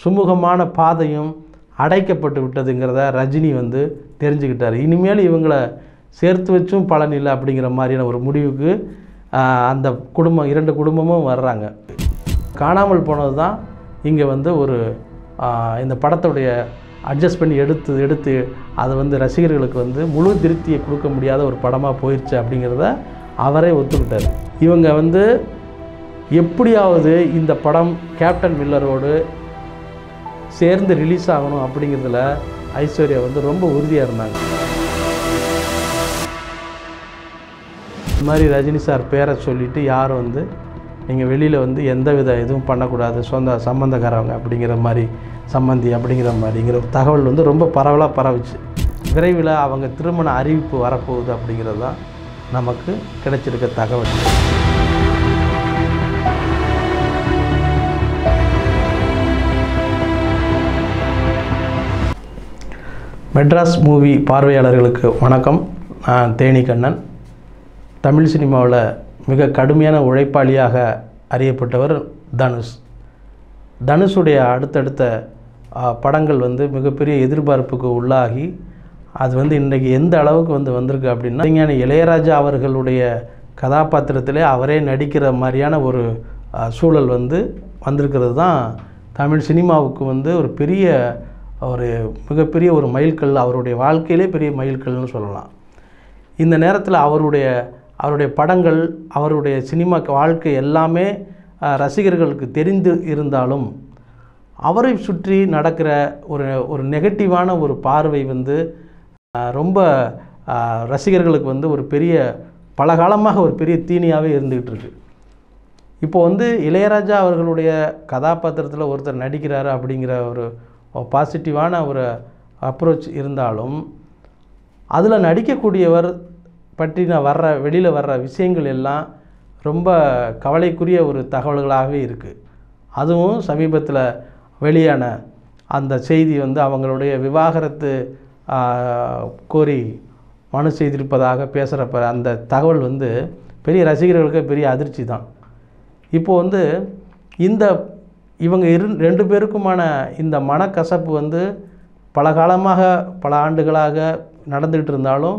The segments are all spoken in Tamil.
சுமூகமான பாதையும் அடைக்கப்பட்டு விட்டதுங்கிறத ரஜினி வந்து தெரிஞ்சுக்கிட்டார். இனிமேல் இவங்களை சேர்த்து வச்சும் பலன் இல்லை அப்படிங்கிற மாதிரியான ஒரு முடிவுக்கு அந்த குடும்பம் 2 குடும்பமும் வர்றாங்க. காணாமல் போனது தான் இங்கே வந்து ஒரு இந்த படத்துடைய அட்ஜஸ்ட் பண்ணி எடுத்து அதை வந்து ரசிகர்களுக்கு வந்து முழு திருப்தியை கொடுக்க முடியாத ஒரு படமாக போயிடுச்சு அப்படிங்கிறத அவரே ஒத்துக்கிட்டார். இவங்க வந்து எப்படியாவது இந்த படம் கேப்டன் மில்லரோடு சேர்ந்து ரிலீஸ் ஆகணும் அப்படிங்கிறதுல ஐஸ்வர்யா வந்து ரொம்ப உறுதியாக இருந்தாங்க. இந்த மாதிரி ரஜினி சார் பேரை சொல்லிவிட்டு யாரும் வந்து நீங்கள் வெளியில் வந்து எந்த வித இதுவும் பண்ணக்கூடாது, சொந்த சம்பந்தக்காரவங்க அப்படிங்கிற மாதிரி சம்பந்தி அப்படிங்கிற மாதிரிங்கிற தகவல் வந்து ரொம்ப பரவலாக பரவுச்சு. விரைவில் அவங்க திருமண அறிவிப்பு வரப்போகுது அப்படிங்கிறது தான் நமக்கு கிடைச்சிருக்க தகவல். மெட்ராஸ் மூவி பார்வையாளர்களுக்கு வணக்கம். நான் தேனி கண்ணன். தமிழ் சினிமாவில் மிக கடுமையான உழைப்பாளியாக அறியப்பட்டவர் தனுஷ். தனுஷுடைய அடுத்தடுத்த படங்கள் வந்து மிகப்பெரிய எதிர்பார்ப்புக்கு உள்ளாகி அது வந்து இன்றைக்கி எந்த அளவுக்கு வந்திருக்கு அப்படின்னா, விஞ்ஞானி இளையராஜா அவர்களுடைய கதாபாத்திரத்திலே அவரே நடிக்கிற மாதிரியான ஒரு சூழல் வந்திருக்கிறது தான் தமிழ் சினிமாவுக்கு ஒரு மிகப்பெரிய ஒரு மைல்கல், அவருடைய வாழ்க்கையிலே பெரிய மைல்கல்னு சொல்லலாம். இந்த நேரத்தில் அவருடைய படங்கள், அவருடைய சினிமா வாழ்க்கை எல்லாமே ரசிகர்களுக்கு தெரிந்து இருந்தாலும் அவரை சுற்றி நடக்கிற ஒரு நெகட்டிவான ஒரு பார்வை ரொம்ப ரசிகர்களுக்கு ஒரு பெரிய பலகாலமாக ஒரு பெரிய தீனியாகவே இருந்துக்கிட்டு இருக்கு. இப்போ இளையராஜா அவர்களுடைய கதாபாத்திரத்தில் ஒருத்தர் நடிக்கிறாரு அப்படிங்கிற ஒரு பாசிட்டிவான ஒரு அப்ரோச் இருந்தாலும் அதில் நடிக்கக்கூடியவர் பற்றின வெளியில் வர்ற விஷயங்கள் எல்லாம் ரொம்ப கவலைக்குரிய ஒரு தகவல்களாகவே இருக்குது. அதுவும் சமீபத்தில் வெளியான அந்த செய்தி அவங்களுடைய விவாகரத்து கோரி மனு செய்திருப்பதாக பேசுகிறப்ப அந்த தகவல் பெரிய ரசிகர்களுக்கு பெரிய அதிர்ச்சி தான். இப்போது இவங்க 2 பேருக்குமான இந்த மனக்கசப்பு பல காலமாக பல ஆண்டுகளாக நடந்துகிட்டு இருந்தாலும்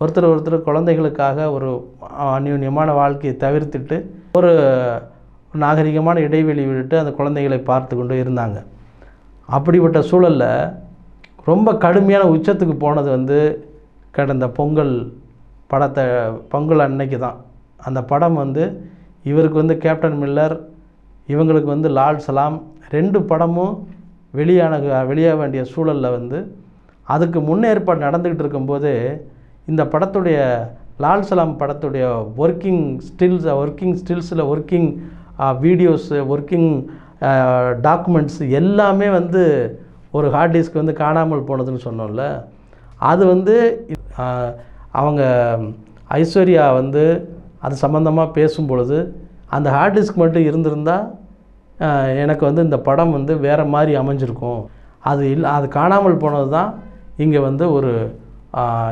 ஒருத்தர் குழந்தைகளுக்காக ஒரு அந்யோன்யமான வாழ்க்கையை தவிர்த்துட்டு ஒரு நாகரிகமான இடைவெளி விட்டு அந்த குழந்தைகளை பார்த்து கொண்டு இருந்தாங்க. அப்படிப்பட்ட சூழலில் ரொம்ப கடுமையான உச்சத்துக்கு போனது கடந்த பொங்கல் அன்னைக்கு தான். அந்த படம் இவருக்கு கேப்டன் மில்லர், இவங்களுக்கு லால் சலாம் 2 படமும் வெளியாக வேண்டிய சூழலில் அதுக்கு முன்னேற்பாடு நடந்துக்கிட்டு இருக்கும்போது இந்த படத்துடைய லால் சலாம் படத்துடைய ஒர்க்கிங் ஸ்டில்ஸில் ஒர்க்கிங் வீடியோஸ், ஒர்க்கிங் டாக்குமெண்ட்ஸ் எல்லாமே ஒரு ஹார்ட் டிஸ்க் காணாமல் போனதுன்னு சொன்னோம்ல. அது அவங்க ஐஸ்வர்யா அது சம்மந்தமாக பேசும்பொழுது அந்த ஹார்ட் டிஸ்க் மட்டும் இருந்திருந்தால் எனக்கு இந்த படம் வேறு மாதிரி அமைஞ்சிருக்கும். அது காணாமல் போனது தான் இங்கே ஒரு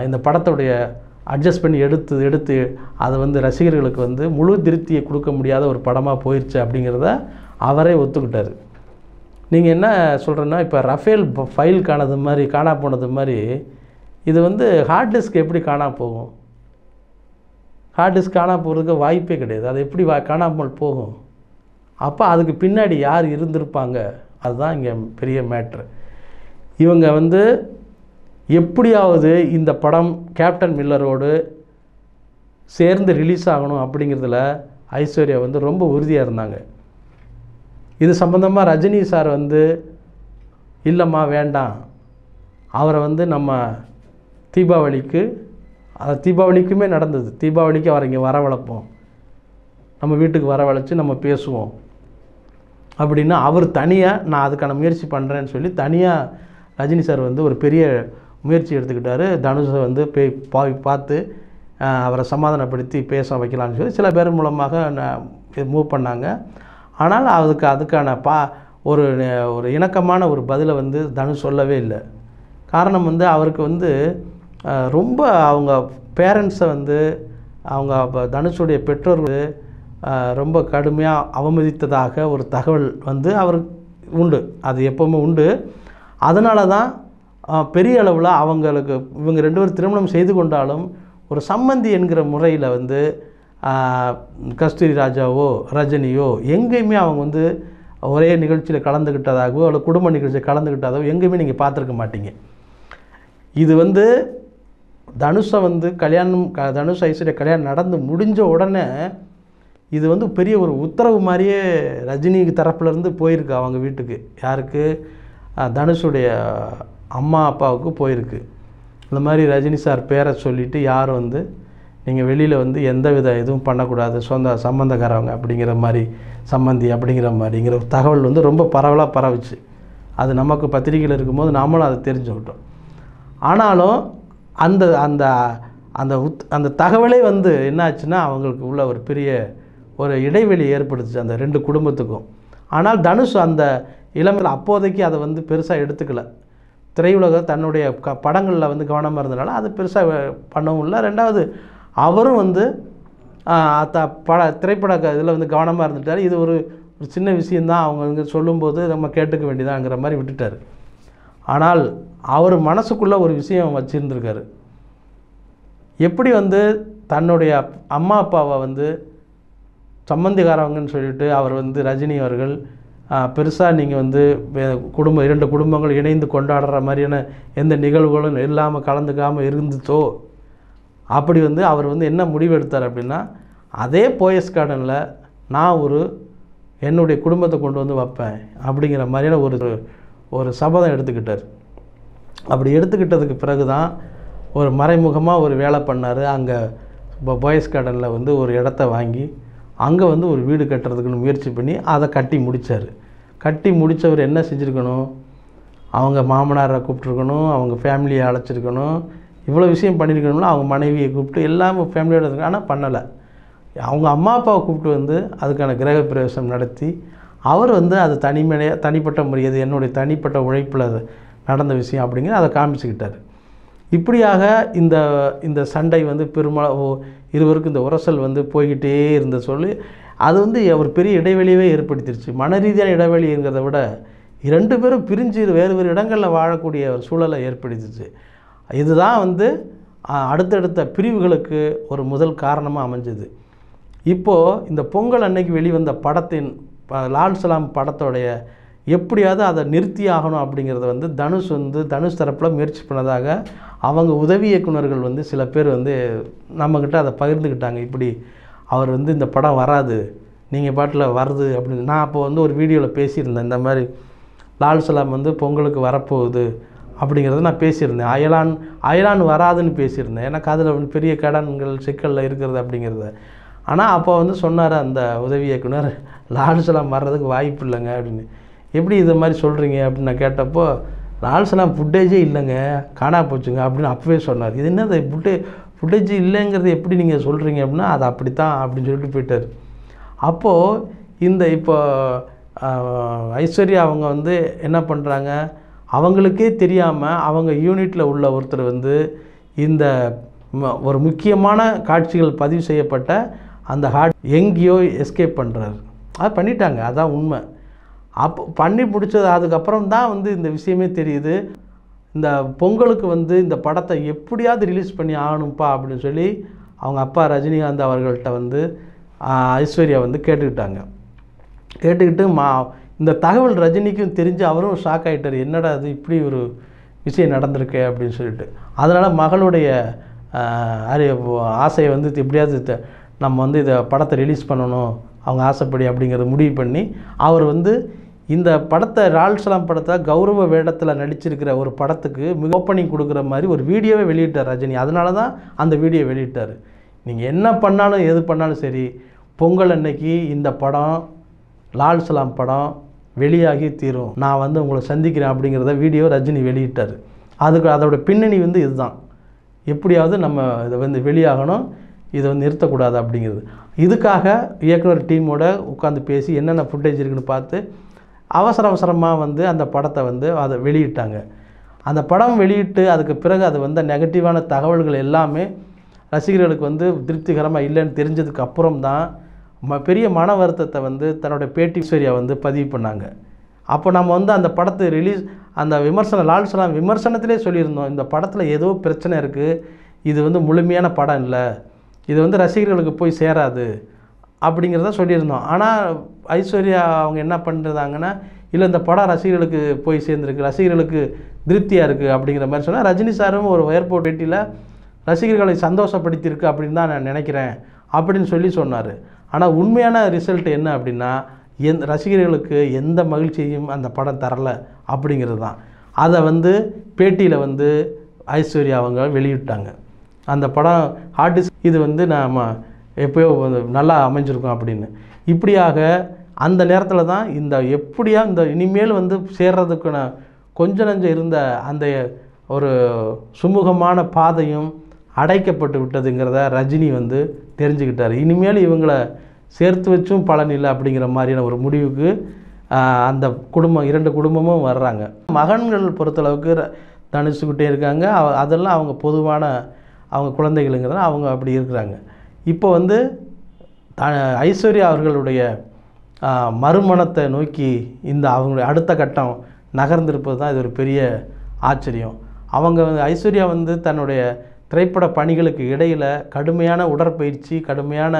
இந்த படத்துடைய அட்ஜஸ்ட் பண்ணி எடுத்து அதை ரசிகர்களுக்கு முழு திருப்தியை கொடுக்க முடியாத ஒரு படமாக போயிடுச்சு அப்படிங்கிறத அவரே ஒத்துக்கிட்டார். நீங்கள் என்ன சொல்கிறேன்னா, இப்போ ரஃபேல் ஃபைல் காணா போனது மாதிரி இது ஹார்ட் டிஸ்க் எப்படி காணா போகும்? ஹார்ட் டிஸ்க் காணா போகிறதுக்கு வாய்ப்பே கிடையாது. அது எப்படி காணாமல் போகும்? அப்போ அதுக்கு பின்னாடி யார் இருந்திருப்பாங்க? அதுதான் இங்கே பெரிய மேட்ரு. இவங்க எப்படியாவது இந்த படம் கேப்டன் மில்லரோடு சேர்ந்து ரிலீஸ் ஆகணும் அப்படிங்கிறதுல ஐஸ்வர்யா ரொம்ப உறுதியாக இருந்தாங்க. இது சம்பந்தமாக ரஜினி சார் இல்லைம்மா வேண்டாம், அவரை நம்ம தீபாவளிக்குமே நடந்தது. தீபாவளிக்கு அவரை இங்கே வரவழைப்போம், நம்ம வீட்டுக்கு வரவழைச்சி நம்ம பேசுவோம் அப்படின்னா அவர் தனியாக நான் அதுக்கான முயற்சி பண்ணுறேன்னு சொல்லி தனியாக ரஜினி சார் ஒரு பெரிய முயற்சி எடுத்துக்கிட்டார். தனுஷை பார்த்து அவரை சமாதானப்படுத்தி பேச வைக்கலான்னு சொல்லி சில பேர் மூலமாக மூவ் பண்ணாங்க. ஆனால் அதுக்கான ஒரு இணக்கமான ஒரு பதிலை தனுஷ் சொல்லவே இல்லை. காரணம் அவருக்கு ரொம்ப அவங்க பேரண்ட்ஸை அவங்க தனுஷுடைய பெற்றோர்கள் ரொம்ப கடுமையாக அவமதித்ததாக ஒரு தகவல் அவர் உண்டு, அது எப்போவுமே உண்டு. அதனால தான் பெரிய அளவில் அவங்களுக்கு இவங்க 2 பேரும் திருமணம் செய்து கொண்டாலும் ஒரு சம்மந்தி என்கிற முறையில் வந்து கஸ்தூரி ராஜாவோ ரஜினியோ எங்கேயுமே அவங்க வந்து ஒரே நிகழ்ச்சியில் கலந்துக்கிட்டதாகவோ அல்லது குடும்ப நிகழ்ச்சியில் கலந்துக்கிட்டதாகவோ எங்கேயுமே நீங்கள் பார்த்துருக்க மாட்டீங்க. இது வந்து தனுஷை வந்து தனுஷ் ஐஸ்வர்யா கல்யாணம் நடந்து முடிஞ்ச உடனே இது வந்து பெரிய ஒரு உத்தரவு மாதிரியே ரஜினி தரப்புலேருந்து போயிருக்கு அவங்க வீட்டுக்கு. யாருக்கு? தனுஷுடைய அம்மா அப்பாவுக்கு போயிருக்கு. இந்த மாதிரி ரஜினி சார் பேரை சொல்லிவிட்டு யாரும் வந்து நீங்கள் வெளியில் வந்து எந்த வித இதுவும் பண்ணக்கூடாது, சம்மந்தக்காரவங்க அப்படிங்கிற மாதிரி, சம்மந்தி அப்படிங்கிற தகவல் வந்து ரொம்ப பரவலாக பரவுச்சு. அது நமக்கு பத்திரிகையில் இருக்கும்போது நாமளும் அதை தெரிஞ்சுக்கிட்டோம். ஆனாலும் அந்த அந்த அந்த அந்த தகவலே வந்து என்னாச்சுன்னா அவங்களுக்கு உள்ள ஒரு பெரிய ஒரு இடைவெளி ஏற்படுத்துச்சு அந்த 2 குடும்பத்துக்கும். ஆனால் தனுஷ் அந்த இளமையில் அப்போதைக்கு அதை வந்து பெருசாக எடுத்துக்கலை. திரையுலக தன்னுடைய படங்களில் வந்து கவனமாக இருந்தனால அது பெருசாக பண்ணவும் இல்லை. 2வது அவரும் வந்து திரைப்பட இதில் வந்து கவனமாக இருந்துட்டார். இது ஒரு சின்ன விஷயந்தான், அவங்க வந்து சொல்லும்போது நம்ம கேட்டுக்க வேண்டியதாங்கிற மாதிரி விட்டுட்டார். ஆனால் அவர் மனசுக்குள்ளே ஒரு விஷயம் வச்சுருந்துருக்காரு. எப்படி வந்து தன்னுடைய அம்மா அப்பாவை வந்து சம்மந்திக்காரவங்கன்னு சொல்லிட்டு அவர் வந்து ரஜினி அவர்கள் பெருசாக நீங்கள் வந்து 2 குடும்பங்கள் இணைந்து கொண்டாடுற மாதிரியான எந்த நிகழ்வுகளும் இல்லாமல் கலந்துக்காமல் இருந்துச்சோ, அப்படி வந்து அவர் வந்து என்ன முடிவு எடுத்தார் அப்படின்னா, அதே போயஸ் கார்டனில் நான் என்னுடைய குடும்பத்தை கொண்டு வந்து வைப்பேன் அப்படிங்கிற மாதிரியான ஒரு சபதம் எடுத்துக்கிட்டார். அப்படி எடுத்துக்கிட்டதுக்கு பிறகு தான் ஒரு மறைமுகமாக ஒரு வேலை பண்ணார். அங்கே போயஸ் கார்டனில் வந்து ஒரு இடத்த வாங்கி அங்கே வந்து ஒரு வீடு கட்டுறதுக்குன்னு முயற்சி பண்ணி அதை கட்டி முடித்தார். கட்டி முடித்தவர் என்ன செஞ்சுருக்கணும்? அவங்க மாமனாரை கூப்பிட்ருக்கணும், அவங்க ஃபேமிலியை அழைச்சிருக்கணும், இவ்வளோ விஷயம் பண்ணியிருக்கணும்னா அவங்க மனைவியை கூப்பிட்டு எல்லாமே ஃபேமிலியோடு இருக்கு. ஆனால் பண்ணலை. அவங்க அம்மா அப்பாவை கூப்பிட்டு வந்து அதுக்கான கிரக பிரவேசம் நடத்தி அவர் வந்து அது தனிப்பட்ட முறை, அது என்னுடைய தனிப்பட்ட உழைப்பில் நடந்த விஷயம் அப்படிங்கிற அதை காமிச்சுக்கிட்டார். இப்படியாக இந்த சண்டை வந்து இருவருக்கும் இந்த உரசல் வந்து போய்கிட்டே இருந்த சொல்லி அது வந்து ஒரு பெரிய இடைவெளியவே ஏற்படுத்திடுச்சு. மன ரீதியான இடைவெளிங்கிறத விட 2 பேரும் பிரிஞ்சு வேறு இடங்களில் வாழக்கூடிய ஒரு சூழலை ஏற்படுத்திச்சு. இதுதான் வந்து அடுத்தடுத்த பிரிவுகளுக்கு ஒரு முதல் காரணமாக அமைஞ்சது. இப்போது இந்த பொங்கல் அன்னைக்கு வெளிவந்த படத்தின் லால் சலாம் படத்தோடைய எப்படியாவது அதை நிறுத்தி ஆகணும் அப்படிங்கிறத வந்து தனுஷ் தரப்பில் முயற்சி பண்ணதாக அவங்க உதவி இயக்குநர்கள் வந்து சில பேர் வந்து நம்மக்கிட்ட அதை பகிர்ந்துக்கிட்டாங்க. இப்படி அவர் வந்து இந்த படம் வராது, நீங்கள் பாட்டில் வருது அப்படின்னு. நான் அப்போ வந்து ஒரு வீடியோவில் பேசியிருந்தேன், இந்த மாதிரி லால் சலாம் வந்து பொங்கலுக்கு வரப்போகுது அப்படிங்கிறத நான் பேசியிருந்தேன். அயலான் வராதுன்னு பேசியிருந்தேன், எனக்கு அதில் பெரிய கடன்கள் சிக்கலில் இருக்கிறது அப்படிங்கிறத. ஆனால் அப்போ வந்து சொன்னார் அந்த உதவி இயக்குனர், லால் சலாம் வர்றதுக்கு வாய்ப்பு இல்லைங்க அப்படின்னு. எப்படி இதை மாதிரி சொல்கிறீங்க அப்படின்னு நான் கேட்டப்போ, லால் சலாம் ஃபுட்டேஜே இல்லைங்க, காணா போச்சுங்க அப்படின்னு அப்பவே சொன்னார். இது என்னது ஃபுட்டேஜ் இல்லைங்கிறது எப்படி நீங்கள் சொல்கிறீங்க அப்படின்னா, அது அப்படித்தான் அப்படின்னு சொல்லிட்டு போயிட்டார். அப்போது இப்போ ஐஸ்வர்யா அவங்க வந்து என்ன பண்ணுறாங்க, அவங்களுக்கே தெரியாமல் அவங்க யூனிட்டில் உள்ள ஒருத்தர் வந்து இந்த ஒரு முக்கியமான காட்சிகள் பதிவு செய்யப்பட்ட அந்த எங்கேயோ எஸ்கேப் பண்ணுறாரு. அது பண்ணிட்டாங்க, அதான் உண்மை. அப்போ பண்ணி முடித்தது அதுக்கப்புறம் தான் வந்து இந்த விஷயமே தெரியுது. இந்த பொங்கலுக்கு வந்து இந்த படத்தை எப்படியாவது ரிலீஸ் பண்ணி ஆகணும்ப்பா அப்படின்னு சொல்லி அவங்க அப்பா ரஜினிகாந்த் அவர்கள்ட்ட வந்து ஐஸ்வர்யா வந்து கேட்டுக்கிட்டாங்க. கேட்டுக்கிட்டு இந்த தகவல் ரஜினிக்கும் தெரிஞ்சு அவரும் ஷாக் ஆகிட்டார். என்னடா அது இப்படி ஒரு விஷயம் நடந்திருக்கு அப்படின்னு சொல்லிட்டு. அதனால் மகளுடைய ஆசையை வந்து எப்படியாவது நம்ம வந்து இதை படத்தை ரிலீஸ் பண்ணணும் அவங்க ஆசைப்படி அப்படிங்கிறத முடிவு பண்ணி அவர் வந்து இந்த படத்தை லால் சலாம் படத்தை கௌரவ வேடத்தில் நடிச்சிருக்கிற ஒரு படத்துக்கு ஓப்பனிங் கொடுக்குற மாதிரி ஒரு வீடியோவே வெளியிட்டார் ரஜினி. அதனால தான் அந்த வீடியோ வெளியிட்டார். நீங்கள் என்ன பண்ணாலும் எது பண்ணாலும் சரி, பொங்கல் அன்னைக்கு இந்த படம் லால் சலாம் படம் வெளியாகி தீரும், நான் வந்து உங்களை சந்திக்கிறேன் அப்படிங்கிறத வீடியோ ரஜினி வெளியிட்டார். அதோட பின்னணி வந்து இதுதான், எப்படியாவது நம்ம இதை வந்து வெளியாகணும், இதை வந்து நிறுத்தக்கூடாது அப்படிங்கிறது. இதுக்காக இயக்குனர் டீமோட உட்காந்து பேசி என்னென்ன ஃபுட்டேஜ் இருக்குன்னு பார்த்து அவசரமாக வந்து அந்த படத்தை வந்து அதை வெளியிட்டாங்க. அந்த படம் வெளியிட்டு அதுக்கு பிறகு அது வந்த நெகட்டிவான தகவல்கள் எல்லாமே ரசிகர்களுக்கு வந்து திருப்திகரமாக இல்லைன்னு தெரிஞ்சதுக்கு அப்புறம் தான் பெரிய மன வருத்தத்தை வந்து தன்னோட பேட்டி ஐஸ்வர்யா வந்து பதிவு பண்ணாங்க. அப்போ நம்ம வந்து அந்த படத்தை அந்த விமர்சனம் லால் சலாம் விமர்சனத்திலே சொல்லியிருந்தோம், இந்த படத்தில் ஏதோ பிரச்சனை இருக்குது, இது வந்து முழுமையான படம் இல்லை, இது வந்து ரசிகர்களுக்கு போய் சேராது அப்படிங்கிறத சொல்லியிருந்தோம். ஆனால் ஐஸ்வர்யா அவங்க என்ன பண்ணுறாங்கன்னா, இல்லை இந்த படம் ரசிகர்களுக்கு போய் சேர்ந்துருக்கு, ரசிகர்களுக்கு திருப்தியாக இருக்குது அப்படிங்கிற மாதிரி சொன்னால், ரஜினி சாரும் ஒரு ஏர்போர்ட் பேட்டியில் ரசிகர்களை சந்தோஷப்படுத்தியிருக்கு அப்படின்னு தான் நான் நினைக்கிறேன் அப்படின்னு சொன்னார். ஆனால் உண்மையான ரிசல்ட் என்ன அப்படின்னா, ரசிகர்களுக்கு எந்த மகிழ்ச்சியையும் அந்த படம் தரலை அப்படிங்கிறது தான். அதை வந்து பேட்டியில் வந்து ஐஸ்வர்யா அவங்க வெளியிட்டாங்க. அந்த படம் ஆர்டிஸ்ட் இது வந்து நாம் எப்போயோ நல்லா அமைஞ்சிருக்கோம் அப்படின்னு. இப்படியாக அந்த நேரத்தில் தான் எப்படியா இனிமேல் வந்து சேர்றதுக்குன்னு கொஞ்சம் நஞ்சம் இருந்த அந்த ஒரு சுமூகமான பாதையும் அடைக்கப்பட்டு விட்டதுங்கிறத ரஜினி வந்து தெரிஞ்சுக்கிட்டார். இனிமேல் இவங்களை சேர்த்து வச்சும் பலன் இல்லை அப்படிங்கிற மாதிரியான ஒரு முடிவுக்கு அந்த குடும்பம் 2 குடும்பமும் வர்றாங்க. மகன்கள் பொறுத்தளவுக்கு தனுஷுக்கிட்டே இருக்காங்க, அதெல்லாம் அவங்க பொதுவான அவங்க குழந்தைகளுங்கிறத அவங்க அப்படி இருக்கிறாங்க. இப்போ வந்து ஐஸ்வர்யா அவர்களுடைய மறுமணத்தை நோக்கி அவங்களுடைய அடுத்த கட்டம் நகர்ந்திருப்பது தான் இது ஒரு பெரிய ஆச்சரியம். அவங்க ஐஸ்வர்யா வந்து தன்னுடைய திரைப்பட பணிகளுக்கு இடையில் கடுமையான உடற்பயிற்சி, கடுமையான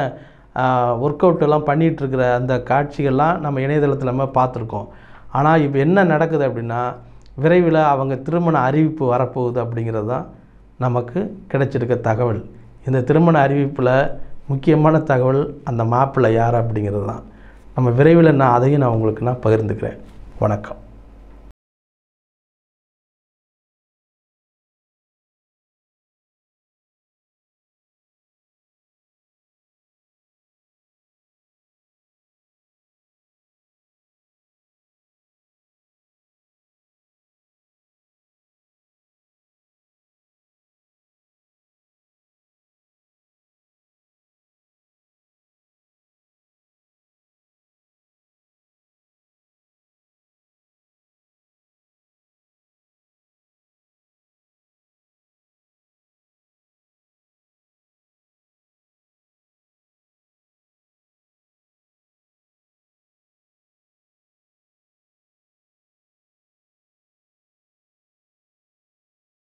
ஒர்க் அவுட்டெல்லாம் பண்ணிகிட்ருக்கிற அந்த காட்சிகள்லாம் நம்ம இணையதளத்தில் நம்ம பார்த்துருக்கோம். ஆனால் இப்போ என்ன நடக்குது அப்படின்னா, விரைவில் அவங்க திருமண அறிவிப்பு வரப்போகுது அப்படிங்கிறது தான் நமக்கு கிடைச்சிருக்க தகவல். இந்த திருமண அறிவிப்பில் முக்கியமான தகவல் அந்த மாப்பிள்ளை யார் அப்படிங்கிறது தான். நம்ம விரைவில் அதையும் உங்களுக்கு பகிர்ந்துக்கிறேன். வணக்கம்.